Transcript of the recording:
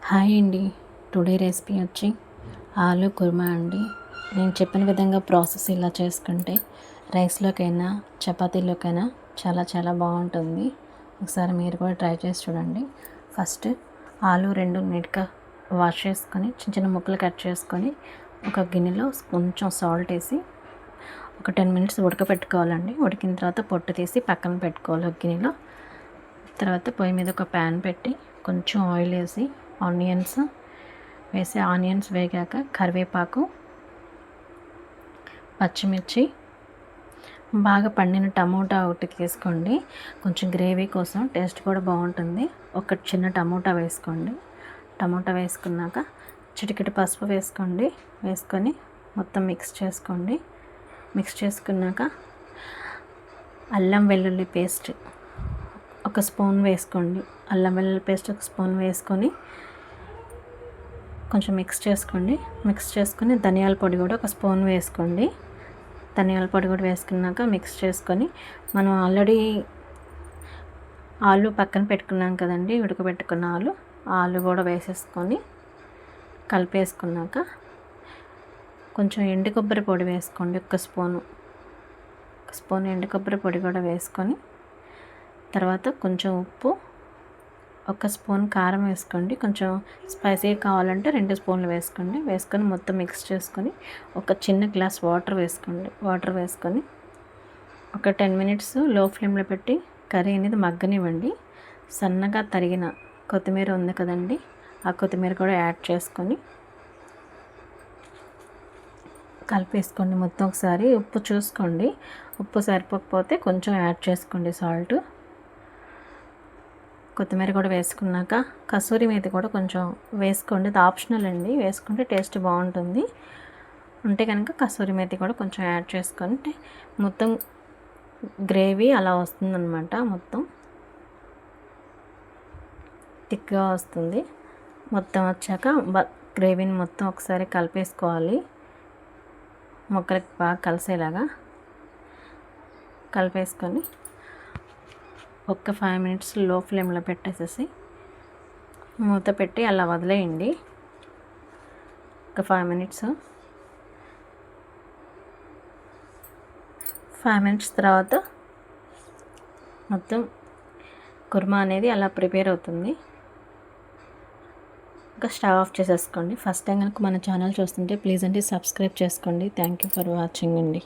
Hi అండి. Today recipe వచ్చి ఆలు కుర్మా అండి. నేను చెప్పిన విధంగా ప్రాసెస్ ఇలా చేసుకుంటే రైస్లోకైనా చపాతీలోకైనా చాలా చాలా బాగుంటుంది. ఒకసారి మీరు కూడా ట్రై చేసి చూడండి. ఫస్ట్ ఆలు రెండు నీట్గా వాష్ చేసుకొని చిన్న చిన్న ముక్కలు కట్ చేసుకొని ఒక గిన్నెలో కొంచెం సాల్ట్ వేసి ఒక 10 మినిట్స్ ఉడకపెట్టుకోవాలండి. ఉడికిన తర్వాత పొట్టు తీసి పక్కన పెట్టుకోవాలి ఒక గిన్నెలో. తర్వాత పొయ్యి మీద ఒక ప్యాన్ పెట్టి కొంచెం ఆయిల్ వేసి ఆనియన్స్ వేగాక కరివేపాకు, పచ్చిమిర్చి, బాగా పండిన టమోటా ఒకటి తీసుకోండి. కొంచెం గ్రేవీ కోసం టేస్ట్ కూడా బాగుంటుంది. ఒక చిన్న టమోటా వేసుకోండి. టమోటా వేసుకున్నాక చిటికెడు పసుపు వేసుకోండి. వేసుకొని మొత్తం మిక్స్ చేసుకోండి. మిక్స్ చేసుకున్నాక అల్లం వెల్లుల్లి పేస్ట్ ఒక స్పూన్ వేసుకోండి. అల్లం వెల్లుల్లి పేస్ట్ ఒక స్పూన్ వేసుకొని కొంచెం మిక్స్ చేసుకొని ధనియాల పొడి కూడా ఒక స్పూన్ వేసుకోండి. ధనియాల పొడి కూడా వేసుకున్నాక మిక్స్ చేసుకొని మనం ఆల్రెడీ ఆలు పక్కన పెట్టుకున్నాం కదండి, ఉడకబెట్టుకున్న ఆలు కూడా వేసేసుకొని కలిపేసుకున్నాక కొంచెం ఎండు కొబ్బరి పొడి వేసుకోండి. ఒక స్పూన్ ఎండు కొబ్బరి పొడి కూడా వేసుకొని తర్వాత కొంచెం ఉప్పు, ఒక స్పూన్ కారం వేసుకోండి. కొంచెం స్పైసీ కావాలంటే 2 స్పూన్లు వేసుకోండి. వేసుకొని మొత్తం మిక్స్ చేసుకొని ఒక చిన్న గ్లాస్ వాటర్ వేసుకోండి. వాటర్ వేసుకొని ఒక 10 మినిట్స్ లో ఫ్లేమ్లో పెట్టి కర్రీ అనేది మగ్గనివ్వండి. సన్నగా తరిగిన కొత్తిమీర ఉంది కదండి, ఆ కొత్తిమీర కూడా యాడ్ చేసుకొని కలిపేసుకోండి. మొత్తం ఒకసారి ఉప్పు చూసుకోండి. ఉప్పు సరిపోకపోతే కొంచెం యాడ్ చేసుకోండి సాల్ట్. కొత్తిమీర కూడా వేసుకున్నాక కసూరి మేతి కూడా కొంచెం వేసుకోండి. అది ఆప్షనల్ అండి, వేసుకుంటే టేస్ట్ బాగుంటుంది. ఉంటే కనుక కసూరి మేతి కూడా కొంచెం యాడ్ చేసుకుంటే మొత్తం గ్రేవీ అలా వస్తుందన్నమాట. మొత్తం థిక్గా వస్తుంది. మొత్తం వచ్చాక గ్రేవీని మొత్తం ఒకసారి కలిపేసుకోవాలి. ముక్కలకి బాగా కలిసేలాగా కలిపేసుకొని ఒక 5 మినిట్స్ లో ఫ్లేమ్లో పెట్టేసేసి మూత పెట్టి అలా వదిలేయండి. ఒక 5 మినిట్స్ తర్వాత మొత్తం కుర్మా అనేది అలా ప్రిపేర్ అవుతుంది. ఇంకా స్టవ్ ఆఫ్ చేసేసుకోండి. ఫస్ట్ టైం కనుక మన ఛానల్ చూస్తుంటే ప్లీజ్ అండి సబ్స్క్రైబ్ చేసుకోండి. థ్యాంక్ యూ ఫర్ వాచింగ్ అండి.